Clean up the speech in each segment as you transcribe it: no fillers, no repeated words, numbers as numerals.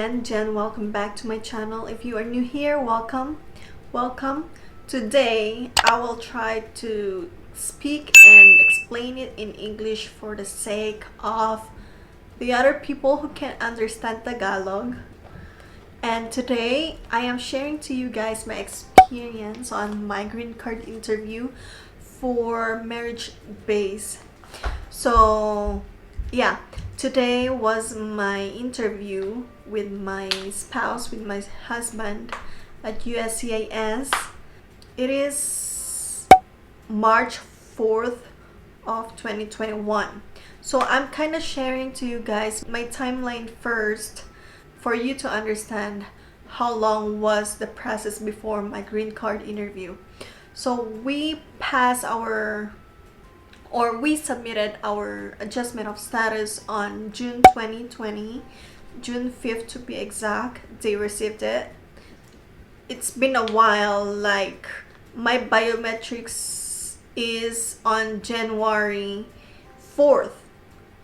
Jhen. Welcome back to my channel. If you are new here, welcome. Today I will try to speak and explain it in English for the sake of the other people who can't understand Tagalog. And today I am sharing to you guys my experience on my green card interview for Marriagebased. So yeah, today was my interview with my spouse, with my husband at USCIS. It is March 4th of 2021. So I'm kind of sharing to you guys my timeline first for you to understand how long was the process before my green card interview. So we submitted our adjustment of status on June 2020, June 5th to be exact. They received it. It's been a while, like my biometrics is on January 4th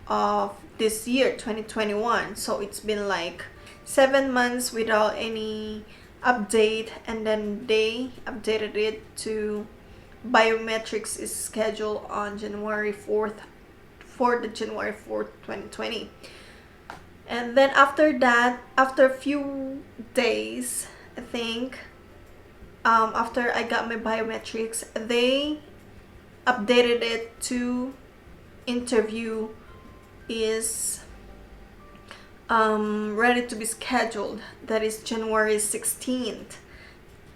of this year, 2021. So it's been like 7 months without any update, and then they updated it to biometrics is scheduled on January 4th, January 4th, 2020. And then after that, after a few days, I think, after I got my biometrics, they updated it to interview is ready to be scheduled. That is January 16th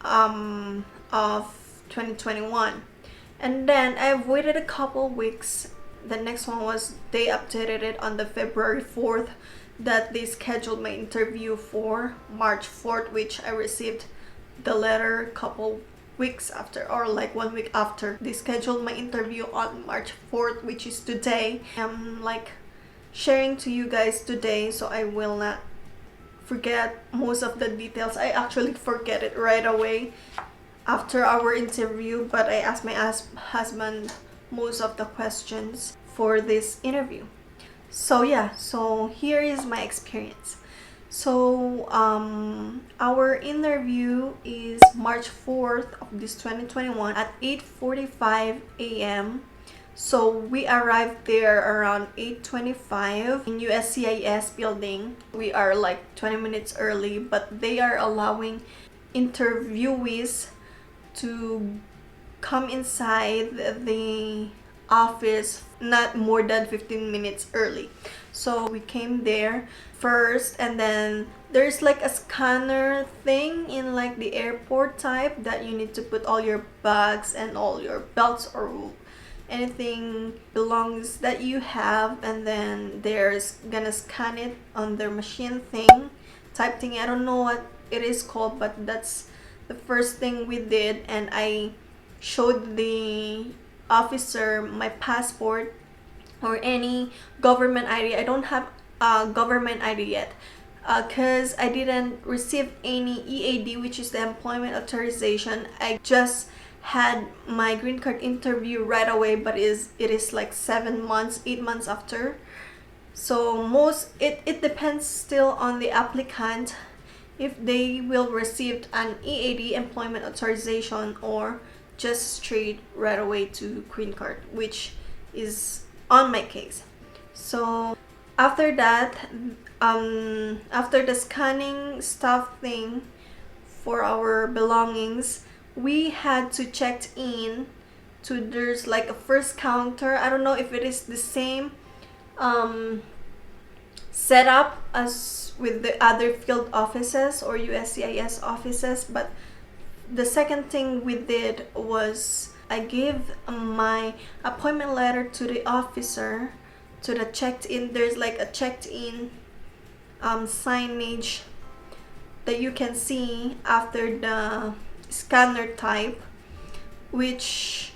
of 2021. And then I've waited a couple weeks. The next one was they updated it on the February 4th that they scheduled my interview for March 4th, which I received the letter a couple weeks after, or like 1 week after. They scheduled my interview on March 4th, which is today. I'm like sharing to you guys today, so I will not forget most of the details. I actually forget it right away after our interview, but I asked my husband most of the questions for this interview. So yeah, so here is my experience. So our interview is March 4th of this 2021 at 8:45 a.m. So we arrived there around 8:25 in USCIS building. We are like 20 minutes early, but they are allowing interviewees to come inside the office not more than 15 minutes early. So we came there first, and then there's like a scanner thing in like the airport type that you need to put all your bags and all your belts or anything belongs that you have, and then there's gonna scan it on their machine thing, type thing. I don't know what it is called, but that's the first thing we did. And I showed the officer my passport or any government ID. I don't have a government ID yet because I didn't receive any EAD, which is the employment authorization. I just had my green card interview right away, but it is like 7 months, 8 months after. So it depends still on the applicant if they will receive an EAD, employment authorization, or just straight right away to green card, which is on my case. So after that, after the scanning stuff thing for our belongings, we had to check in to, there's like a first counter. I don't know if it is the same setup as with the other field offices or USCIS offices, but the second thing we did was I gave my appointment letter to the officer, to the checked-in. There's like a checked-in signage that you can see after the scanner type, which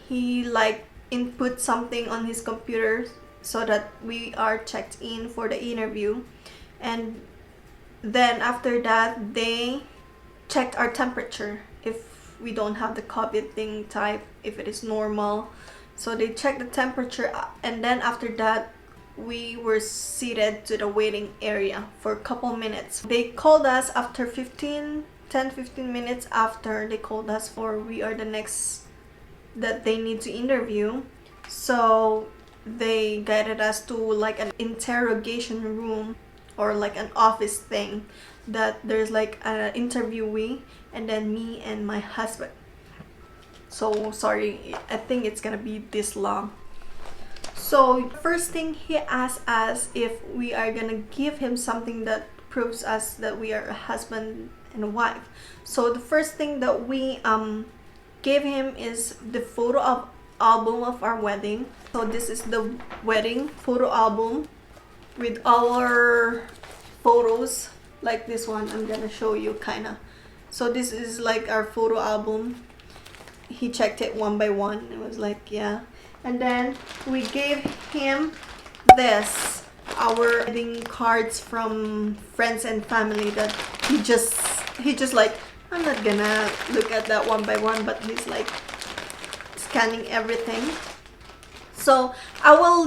he like input something on his computer so that we are checked in for the interview. And then after that, they checked our temperature if we don't have the COVID thing type, if it is normal. So they checked the temperature, and then after that we were seated to the waiting area for a couple minutes. They called us after 10-15 minutes after they called us for we are the next that they need to interview. So they guided us to like an interrogation room or like an office thing that there's like an interviewee and then me and my husband. So sorry, I think it's gonna be this long. So first thing, he asked us if we are gonna give him something that proves us that we are a husband and a wife. So the first thing that we gave him is the photo album of our wedding. So this is the wedding photo album with our photos, like this one. I'm gonna show you kinda. So this is like our photo album. He checked it one by one. It was like, yeah. And then we gave him this, our wedding cards from friends and family that he just like, I'm not gonna look at that one by one, but he's like scanning everything. So I will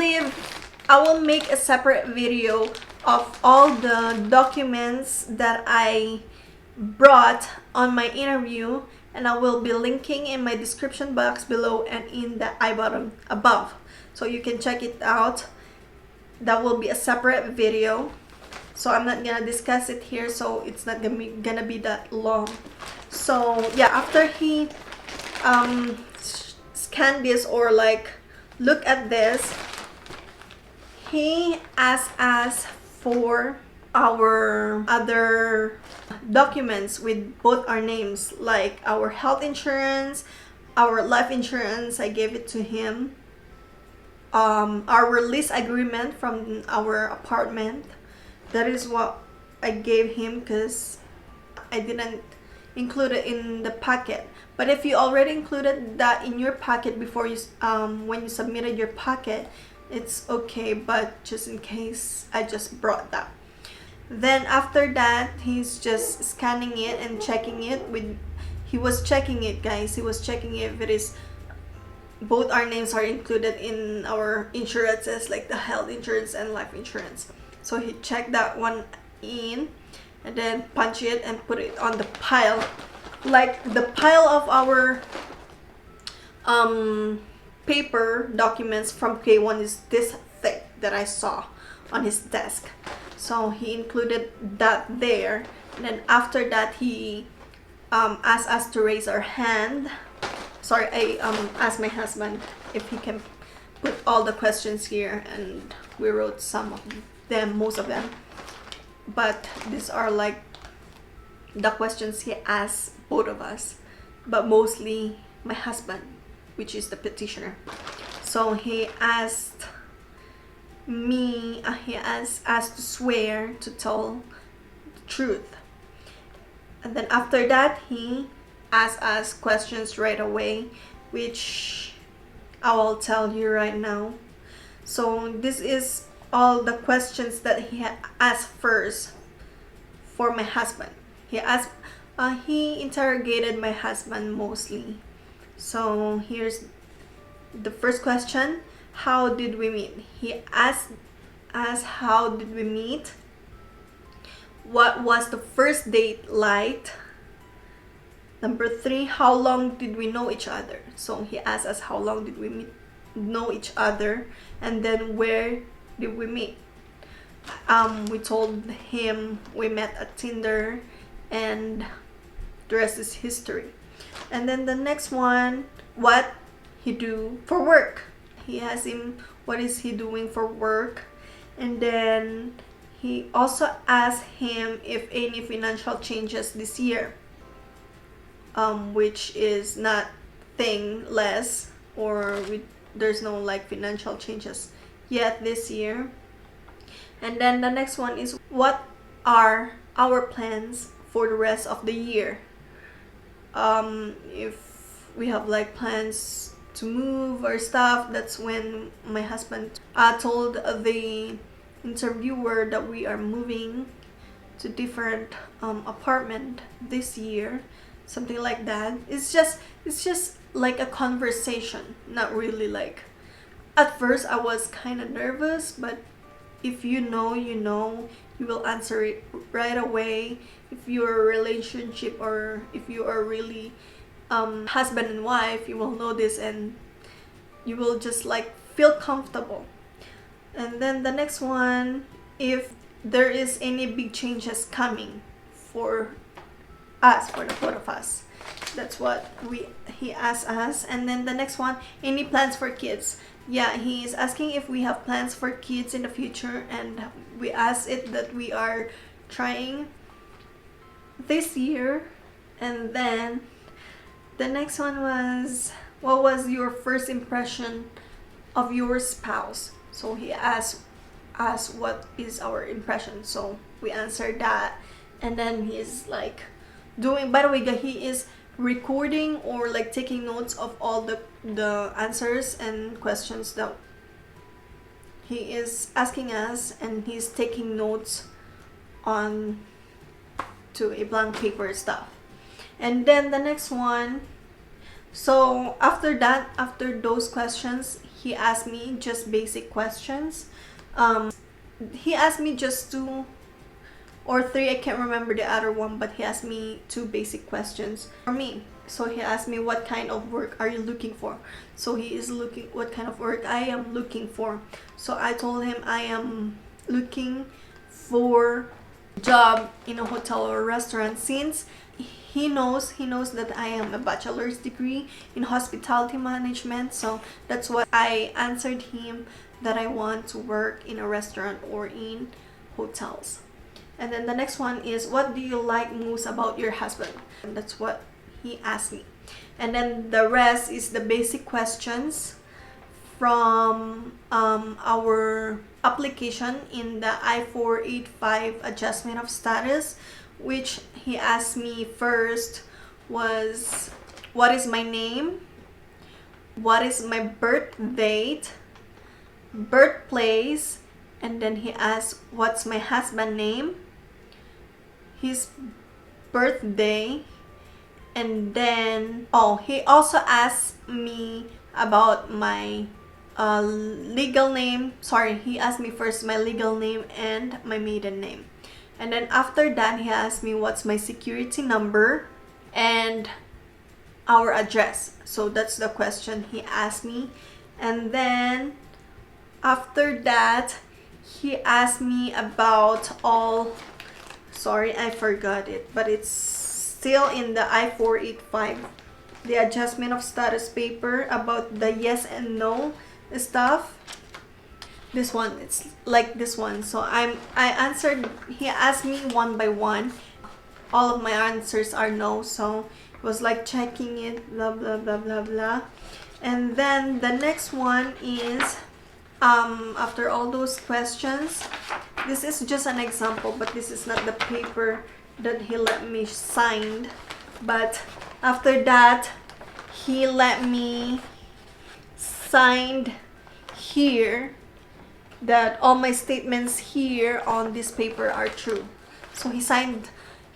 make a separate video of all the documents that I brought on my interview, and I will be linking in my description box below and in the I button above, so you can check it out. That will be a separate video, so I'm not gonna discuss it here, so it's not gonna be that long. So yeah, after he scanned this or like look at this, he asked us for our other documents with both our names, like our health insurance, our life insurance. I gave it to him. Our lease agreement from our apartment, that is what I gave him because I didn't include it in the packet. But if you already included that in your packet before you when you submitted your packet, it's okay, but just in case, I just brought that. Then after that, he's just scanning it and checking it with, he was checking it, guys. He was checking if it is, both our names are included in our insurances, like the health insurance and life insurance. So he checked that one in and then punch it and put it on the pile. Like the pile of our paper documents from K1 is this thick that I saw on his desk. So he included that there. And then after that, he asked us to raise our hand. Sorry, I asked my husband if he can put all the questions here, and we wrote some of them, most of them. But these are like the questions he asked both of us, but mostly my husband, which is the petitioner. So he asked me, he asked us to swear to tell the truth. And then after that, he asked us questions right away, which I will tell you right now. So this is all the questions that he had asked first for my husband. He asked, he interrogated my husband mostly. So here's the first question. How did we meet? He asked us how did we meet? What was the first date like? Number 3, how long did we know each other? So he asked us how long did we know each other, and then where did we meet? We told him we met at Tinder, and the rest is history. And then the next one, what he do for work. He asked him what is he doing for work, and then he also asked him if any financial changes this year, which is not thing less, or there's no like financial changes yet this year. And then the next one is what are our plans for the rest of the year. If we have like plans to move or stuff, that's when my husband told the interviewer that we are moving to different apartment this year, something like that. It's just like a conversation, not really like, at first I was kind of nervous, but if you know, you know, you will answer it right away. If you're a relationship, or if you are really husband and wife, you will know this, and you will just like feel comfortable. And then the next one, if there is any big changes coming for us, for the both of us. That's what he asked us. And then the next one, any plans for kids? Yeah, he is asking if we have plans for kids in the future, and we asked it that we are trying this year. And then the next one was, what was your first impression of your spouse? So he asked us what is our impression, so we answered that. And then he's like doing, by the way, he is recording or like taking notes of all the answers and questions that he is asking us, and he's taking notes on to a blank paper stuff. And then the next one, so after that, after those questions, he asked me just basic questions. He asked me just 2 or 3, I can't remember the other one, but he asked me 2 basic questions for me. So he asked me, what kind of work are you looking for? So he is looking what kind of work I am looking for. So I told him I am looking for a job in a hotel or restaurant, since he knows that I am a bachelor's degree in hospitality management. So that's what I answered him, that I want to work in a restaurant or in hotels. And then the next one is, what do you like most about your husband? And that's what he asked me. And then the rest is the basic questions from our application in the I-485 adjustment of status, which he asked me first was, what is my name, what is my birth date, birthplace, and then he asked, what's my husband's name, his birthday, and then he also asked me about my legal name. Sorry, he asked me first my legal name and my maiden name. And then after that, he asked me what's my security number and our address. So that's the question he asked me. And then after that, he asked me about all, sorry, I forgot it, but it's still in the I-485, the adjustment of status paper, about the yes and no stuff. This one, it's like this one. So I answered, he asked me one by one. All of my answers are no, so it was like checking it, blah blah blah blah blah. And then the next one is, after all those questions, this is just an example, but this is not the paper that he let me sign. But after that, he let me sign here that all my statements here on this paper are true. So he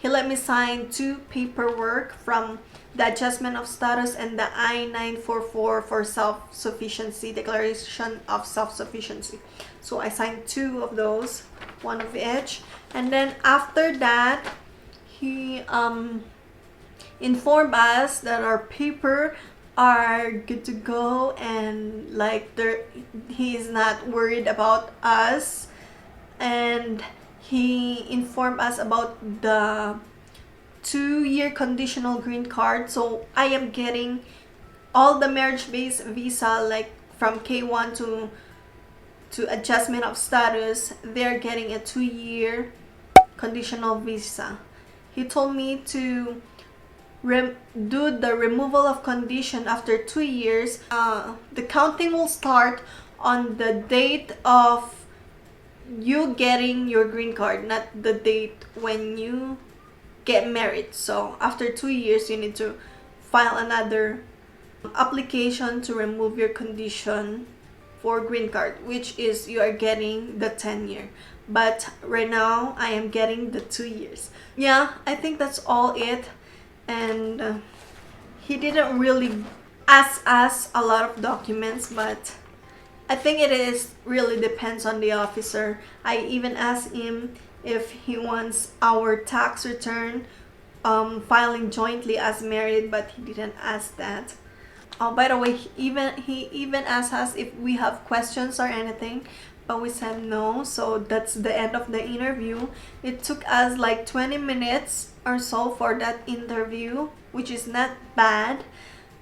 let me sign 2 paperwork from the adjustment of status and the I-944 for self-sufficiency, declaration of self-sufficiency. So I signed 2 of those, 1 of each. And then after that, he informed us that our paper are good to go, and like he is not worried about us. And he informed us about the 2-year conditional green card. So I am getting all the marriage-based visa, like from K1 to adjustment of status. They're getting a 2-year conditional visa. He told me to do the removal of condition after 2 years. The counting will start on the date of you getting your green card, not the date when you get married. So after 2 years, you need to file another application to remove your condition for green card, which is you are getting the 10-year. But right now I am getting the 2 years. Yeah, I think that's all it. And he didn't really ask us a lot of documents, but I think it is really depends on the officer. I even asked him if he wants our tax return filing jointly as married, but he didn't ask that. Oh, by the way, he even asked us if we have questions or anything, but we said no. So that's the end of the interview. It took us like 20 minutes or so for that interview, which is not bad.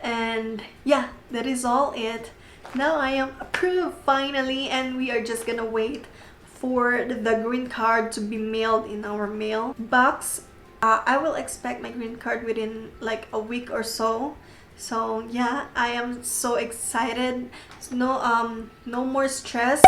And yeah, that is all it. Now I am approved finally, and we are just gonna wait for the green card to be mailed in our mail box. I will expect my green card within like a week or so. So yeah, I am so excited. No more stress.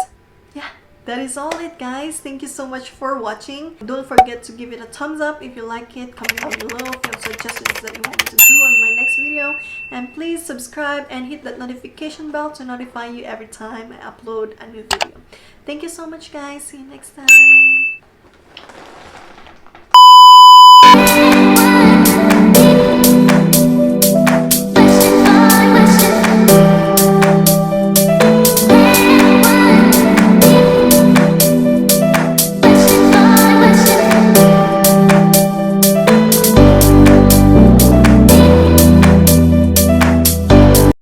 Yeah, that is all it, guys. Thank you so much for watching. Don't forget to give it a thumbs up if you like it. Comment down below if you have suggestions that you want me to do on my next video. And please subscribe and hit that notification bell to notify you every time I upload a new video. Thank you so much, guys. See you next time.